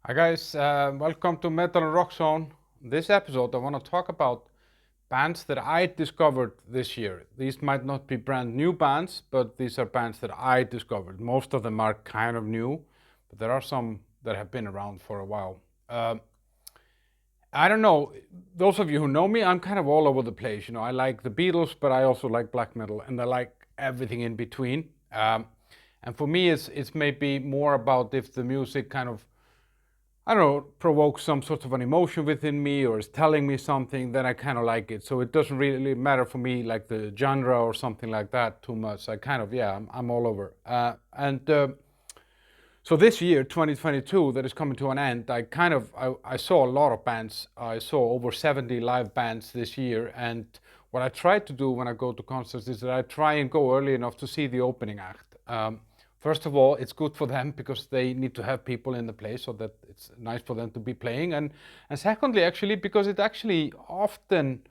Hi guys, welcome to Metal and Rock Zone. In this episode I want to talk about bands that I discovered this year. These might not be brand new bands, but these are bands that I discovered. Most of them are kind of new, but there are some that have been around for a while. I don't know, those of you who know me, I'm kind of all over the place. I like the Beatles, but I also like black metal, and I like everything in between. And for me, it's maybe more about if the music kind of I don't know, provokes some sort of an emotion within me or is telling me something, then I kind of like it. So it doesn't really matter for me like the genre or something like that too much. I kind of, yeah, I'm all over. So this year, 2022, that is coming to an end, I saw a lot of bands. I saw over 70 live bands this year. And what I try to do when I go to concerts is that I try and go early enough to see the opening act. First of all, it's good for them because they need to have people in the place so that it's nice for them to be playing. And secondly, actually, because it actually often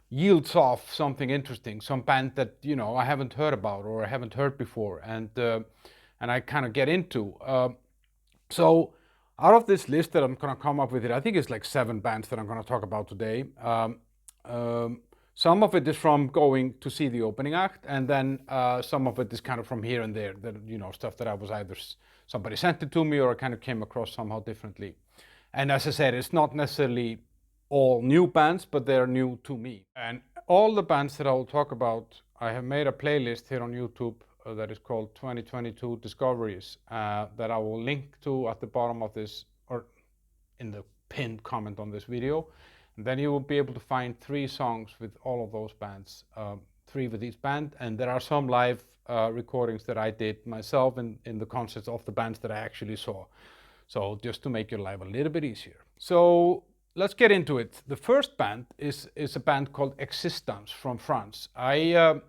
yields off something interesting, some band that, I haven't heard about or I haven't heard before and I kind of get into. So out of this list that I'm going to come up with, I think it's like 7 bands that I'm going to talk about today. Some of it is from going to see the opening act, and then some of it is kind of from here and there, that stuff that I was either somebody sent it to me or I kind of came across somehow differently. And as I said, it's not necessarily all new bands, but they're new to me. And all the bands that I will talk about, I have made a playlist here on YouTube that is called 2022 Discoveries that I will link to at the bottom of this or in the pinned comment on this video. And then you will be able to find 3 songs with all of those bands, 3 with each band. And there are some live recordings that I did myself in the concerts of the bands that I actually saw. So just to make your life a little bit easier. So let's get into it. The first band is a band called Existance from France. I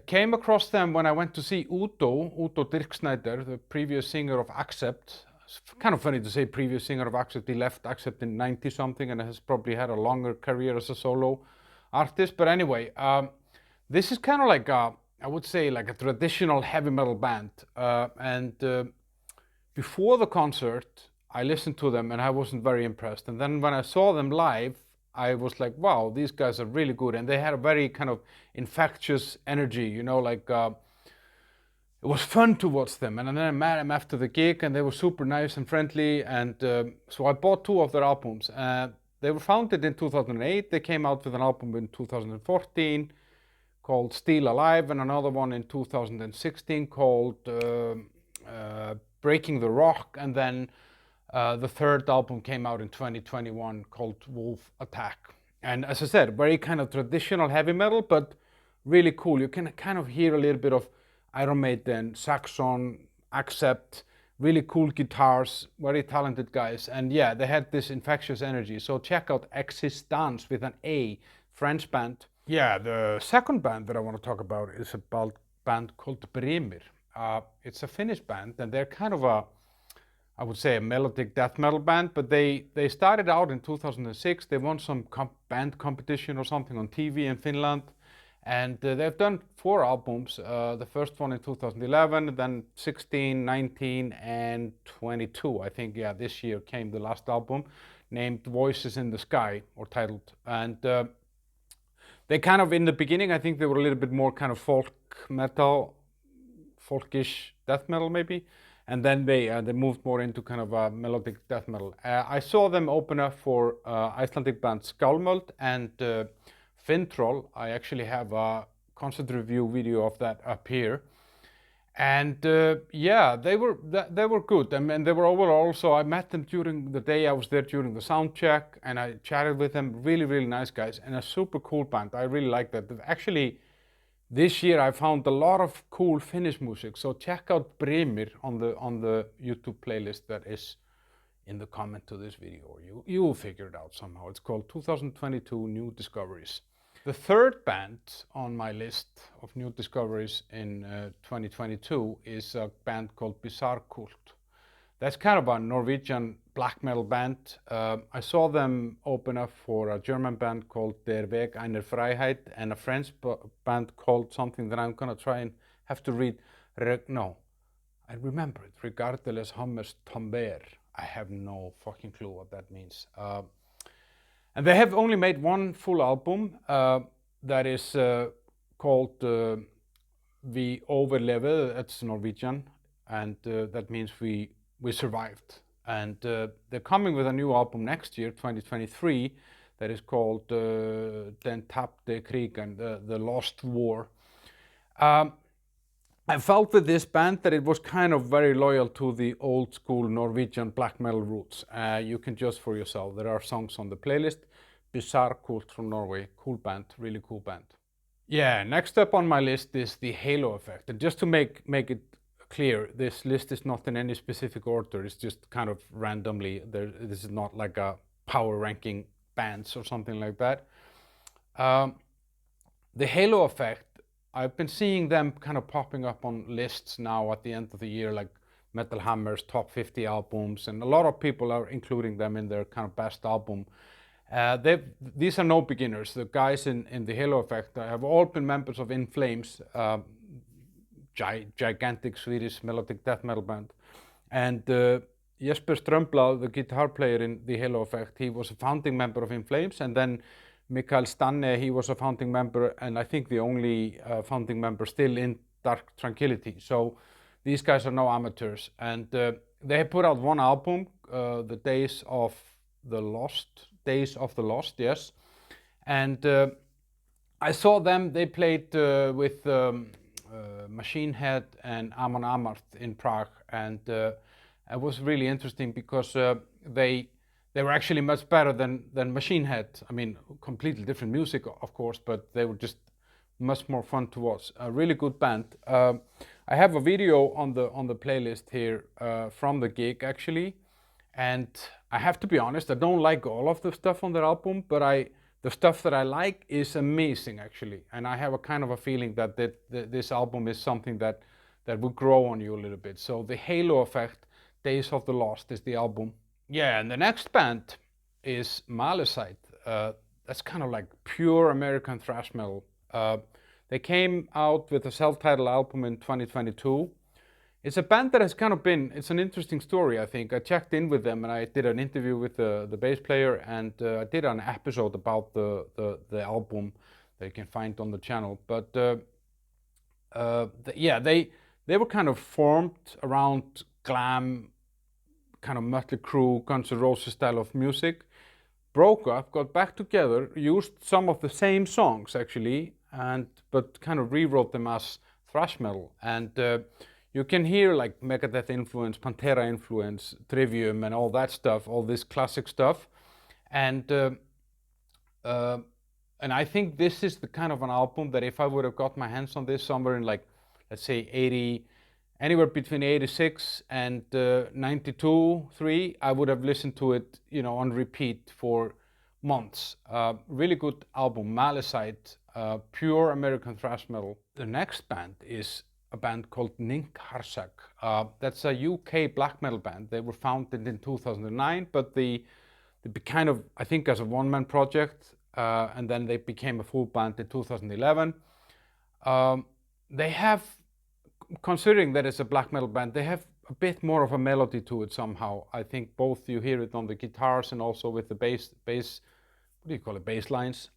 came across them when I went to see Udo Dirksneider, the previous singer of Accept. It's kind of funny to say previous singer of Accept. He left Accept in 90 something and has probably had a longer career as a solo artist. But anyway, this is kind of like I would say like a traditional heavy metal band. Before the concert, I listened to them and I wasn't very impressed. And then when I saw them live, I was like, wow, these guys are really good. And they had a very kind of infectious energy, it was fun to watch them. And then I met them after the gig and they were super nice and friendly. And so I bought 2 of their albums. They were founded in 2008. They came out with an album in 2014 called Still Alive and another one in 2016 called Breaking the Rock. And then the 3rd album came out in 2021 called Wolf Attack. And as I said, very kind of traditional heavy metal, but really cool. You can kind of hear a little bit of Iron Maiden, Saxon, Accept, really cool guitars, very talented guys. And yeah, they had this infectious energy. So check out Existance with an A, French band. Yeah, the second band that I want to talk about is a band called Brymir. It's a Finnish band and they're kind of I would say a melodic death metal band, but they started out in 2006. They won some band competition or something on TV in Finland. And they've done 4 albums, the first one in 2011, then 16, 19, and 22. I think, yeah, this year came the last album, named Voices in the Sky, or titled. And they kind of, in the beginning, I think they were a little bit more kind of folk metal, folkish death metal maybe. And then they moved more into kind of melodic death metal. I saw them open up for Icelandic band Skálmöld and Fintroll. I actually have a concert review video of that up here. And yeah, they were good. I mean, they were overall also, I met them during the day. I was there during the sound check and I chatted with them. Really, really nice guys and a super cool band. I really like that. Actually, this year I found a lot of cool Finnish music. So check out Brymir on the YouTube playlist that is in the comment to this video. You will figure it out somehow. It's called 2022 New Discoveries. The third band on my list of new discoveries in 2022 is a band called Bizarrekult. That's kind of a Norwegian black metal band. I saw them open up for a German band called Der Weg einer Freiheit and a French band called something that I'm gonna try and have to read. No, I remember it. Regardless Hammers Tomber. I have no fucking clue what that means. And they have only made one full album that is called Vi overlevede, it's Norwegian, and that means we survived. And they're coming with a new album next year, 2023, that is called Den tapte krigen, the Lost War. I felt with this band that it was kind of very loyal to the old school Norwegian black metal roots. You can judge for yourself. There are songs on the playlist. Bizarrekult from Norway, cool band, really cool band. Yeah, next up on my list is the Halo Effect. And just to make it clear, this list is not in any specific order. It's just kind of randomly. This is not like a power ranking bands or something like that. The Halo Effect, I've been seeing them kind of popping up on lists now at the end of the year, like Metal Hammer's top 50 albums, and a lot of people are including them in their kind of best album. These are no beginners. The guys in the Halo Effect have all been members of In Flames, gigantic Swedish melodic death metal band. And Jesper Strömblad, the guitar player in the Halo Effect, he was a founding member of In Flames, and then Mikael Stanne, he was a founding member, and I think the only founding member still in Dark Tranquillity. So these guys are no amateurs, and they have put out one album, the Days of the Lost, yes. And I saw them, they played with Machine Head and Amon Amarth in Prague, and it was really interesting because they were actually much better than Machine Head. I mean, completely different music, of course, but they were just much more fun to watch. A really good band. I have a video on the playlist here from the gig actually, and I have to be honest, I don't like all of the stuff on their album, but the stuff that I like is amazing actually, and I have a kind of a feeling that this album is something that will grow on you a little bit. So the Halo Effect, Days of the Lost is the album. Yeah, and the next band is Malicide. That's kind of like pure American thrash metal. They came out with a self-titled album in 2022. It's a band that has kind of been, it's an interesting story, I think. I checked in with them and I did an interview with the bass player, and I did an episode about the album that you can find on the channel. But yeah, they were kind of formed around glam, kind of Mötley Crüe, Guns N' Roses style of music, broke up, got back together, used some of the same songs actually, but kind of rewrote them as thrash metal. And you can hear like Megadeth influence, Pantera influence, Trivium and all that stuff, all this classic stuff. And I think this is the kind of an album that if I would have got my hands on this somewhere in like, let's say 80, anywhere between 86 and 92, 3, I would have listened to it, you know, on repeat for months. Really good album, Malicide, pure American thrash metal. The next band is a band called Ninkharsag. That's a UK black metal band. They were founded in 2009, but they kind of, I think, as a one-man project, and then they became a full band in 2011. They have, considering that it's a black metal band, they have a bit more of a melody to it somehow. I think both you hear it on the guitars and also with the bass, what do you call it, bass lines.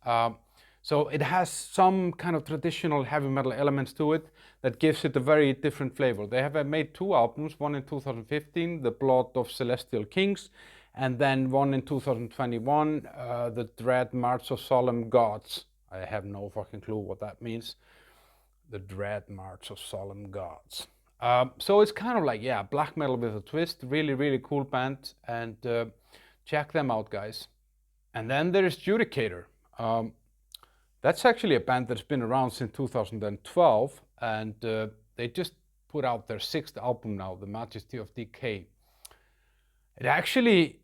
So it has some kind of traditional heavy metal elements to it that gives it a very different flavor. They have made 2 albums, one in 2015, The Blood of Celestial Kings, and then one in 2021, The Dread March of Solemn Gods. I have no fucking clue what that means. The Dread March of Solemn Gods. So it's kind of like, yeah, black metal with a twist. Really, really cool band, and check them out, guys. And then there is Judicator. That's actually a band that's been around since 2012, and they just put out their 6th album now, The Majesty of Decay. It actually,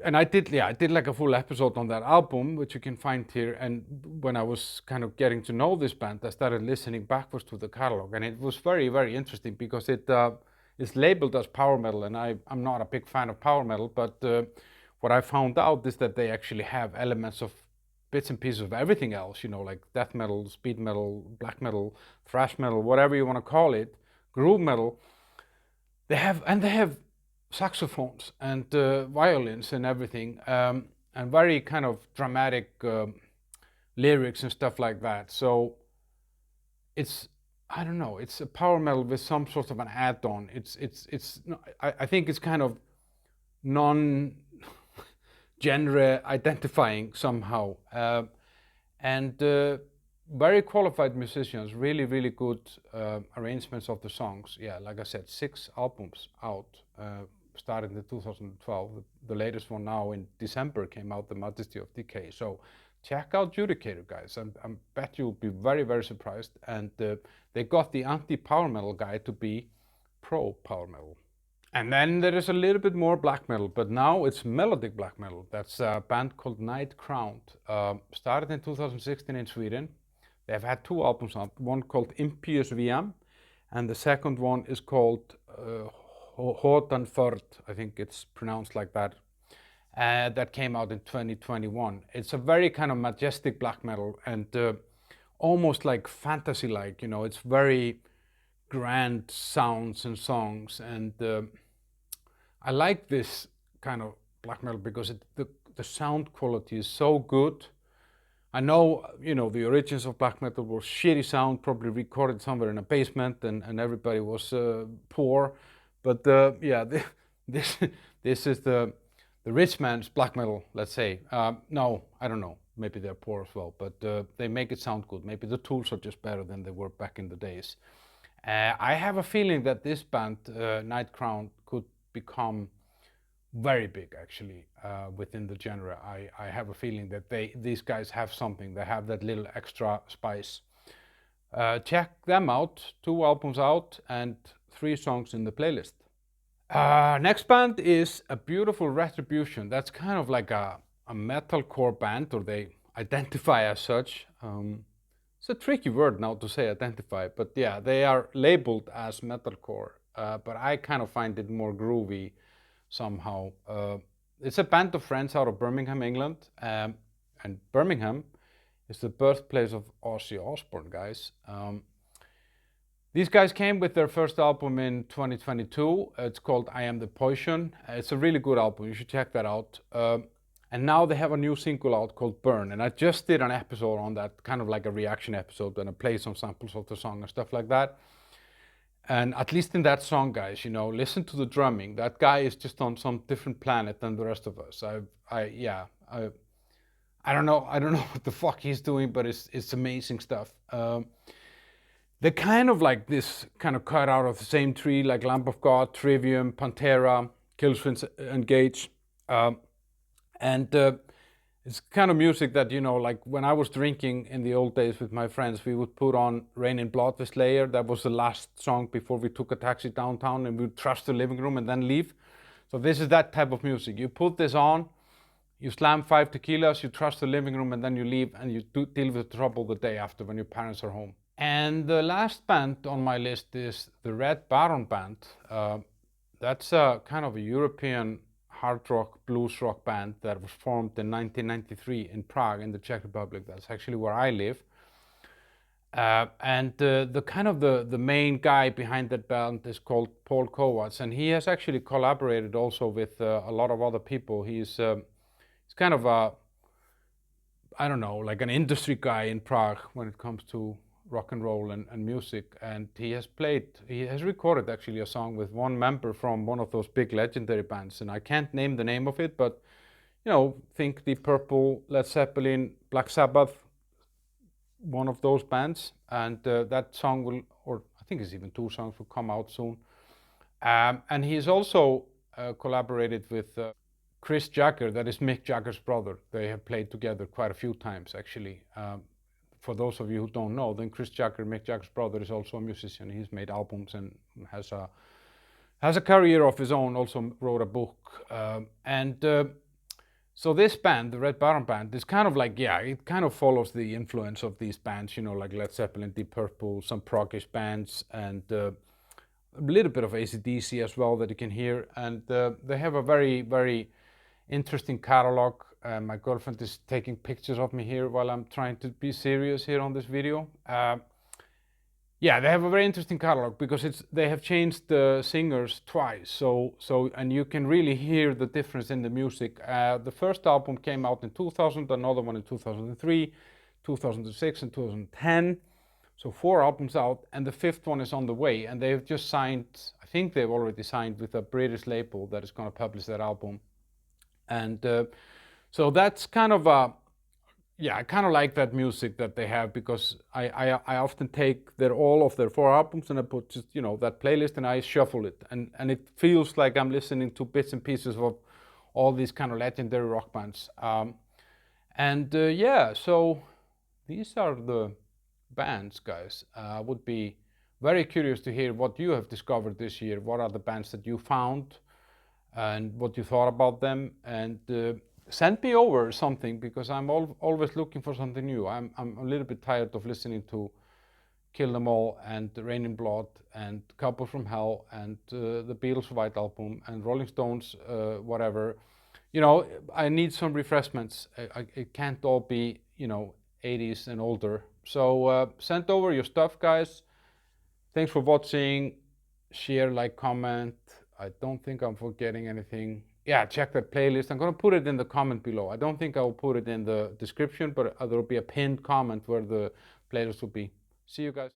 and I did like a full episode on that album, which you can find here. And when I was kind of getting to know this band, I started listening backwards to the catalog, and it was very, very interesting because it is labeled as power metal, and I'm not a big fan of power metal, but what I found out is that they actually have elements of bits and pieces of everything else, you know, like death metal, speed metal, black metal, thrash metal, whatever you want to call it, groove metal. They have saxophones and violins and everything, and very kind of dramatic lyrics and stuff like that. So it's, I don't know, it's a power metal with some sort of an add-on. I think it's kind of non-genre identifying somehow, and very qualified musicians, really, really good arrangements of the songs. Yeah, like I said, 6 albums out, started in 2012. The latest one now in December came out, The Majesty of Decay. So check out Judicator, guys. I bet you'll be very, very surprised. And they got the anti-power metal guy to be pro-power metal. And then there is a little bit more black metal, but now it's melodic black metal. That's a band called Nightcrown. Started in 2016 in Sweden. They have had 2 albums out, one called Impious VM, and the second one is called Hotanford, I think it's pronounced like that. That came out in 2021. It's a very kind of majestic black metal and almost like fantasy-like, you know, it's very grand sounds and songs, and I like this kind of black metal because the sound quality is so good. I know, you know, the origins of black metal were shitty sound, probably recorded somewhere in a basement, and everybody was poor. But yeah, this is the rich man's black metal, let's say. No, I don't know. Maybe they're poor as well, but they make it sound good. Maybe the tools are just better than they were back in the days. I have a feeling that this band, Nightcrown, could become very big actually within the genre. I have a feeling that these guys have something. They have that little extra spice. Check them out. 2 albums out and 3 songs in the playlist. Next band is a Beautiful Retribution. That's kind of like a metalcore band, or they identify as such. It's a tricky word now to say identify, but yeah, they are labeled as metalcore, but I kind of find it more groovy somehow. It's a band of friends out of Birmingham, England, and Birmingham is the birthplace of Ozzy Osbourne, guys. These guys came with their first album in 2022. It's called I Am the Poison. It's a really good album. You should check that out. And now they have a new single out called Burn. And I just did an episode on that, kind of like a reaction episode, and I played some samples of the song and stuff like that. And at least in that song, guys, you know, listen to the drumming. That guy is just on some different planet than the rest of us. I don't know what the fuck he's doing, but it's amazing stuff. They're kind of like this, kind of cut out of the same tree, like Lamb of God, Trivium, Pantera, Killswitch Engage. And it's kind of music that, you know, like when I was drinking in the old days with my friends, we would put on Rain in Blood with Slayer. That was the last song before we took a taxi downtown, and we would trash the living room and then leave. So this is that type of music. You put this on, you slam 5 tequilas, you trash the living room, and then you leave, and you deal with the trouble the day after when your parents are home. And the last band on my list is the Red Baron Band. That's a kind of a European hard rock, blues rock band that was formed in 1993 in Prague in the Czech Republic. That's actually where I live. And the kind of the main guy behind that band is called Paul Kovacs, and he has actually collaborated also with a lot of other people. He's kind of a, I don't know, like an industry guy in Prague when it comes to rock and roll and music, and he has recorded actually a song with one member from one of those big legendary bands, and I can't name the name of it, but you know, think Deep Purple, Led Zeppelin, Black Sabbath, one of those bands, and that song will, or I think it's even 2 songs, will come out soon. And he's also collaborated with Chris Jagger, that is Mick Jagger's brother. They have played together quite a few times actually. For those of you who don't know, then Chris Jagger, Mick Jagger's brother, is also a musician. He's made albums and has a career of his own, also wrote a book. So this band, the Red Baron Band, is kind of like, yeah, it kind of follows the influence of these bands, you know, like Led Zeppelin, Deep Purple, some proggish bands, and a little bit of AC/DC as well that you can hear. And they have a very, very interesting catalog. My girlfriend is taking pictures of me here while I'm trying to be serious here on this video. Yeah, they have a very interesting catalog because they have changed the singers twice. And you can really hear the difference in the music. The first album came out in 2000, another one in 2003, 2006, and 2010. So 4 albums out, and the fifth one is on the way. And they've just signed. I think they've already signed with a British label that is going to publish that album. And so that's kind of a yeah, I kind of like that music that they have because I often take all of their 4 albums and I put just that playlist and I shuffle it and it feels like I'm listening to bits and pieces of all these kind of legendary rock bands. Yeah, so these are the bands, guys. I would be very curious to hear what you have discovered this year. What are the bands that you found and what you thought about them, and send me over something because I'm always looking for something new. I'm a little bit tired of listening to Kill Them All and Rain in Blood and Cowboy from Hell and the Beatles' White Album and Rolling Stones, whatever. I need some refreshments. It can't all be 80s and older. So send over your stuff, guys. Thanks for watching. Share, like, comment. I don't think I'm forgetting anything. Yeah, check that playlist. I'm going to put it in the comment below. I don't think I'll put it in the description, but there will be a pinned comment where the playlist will be. See you guys.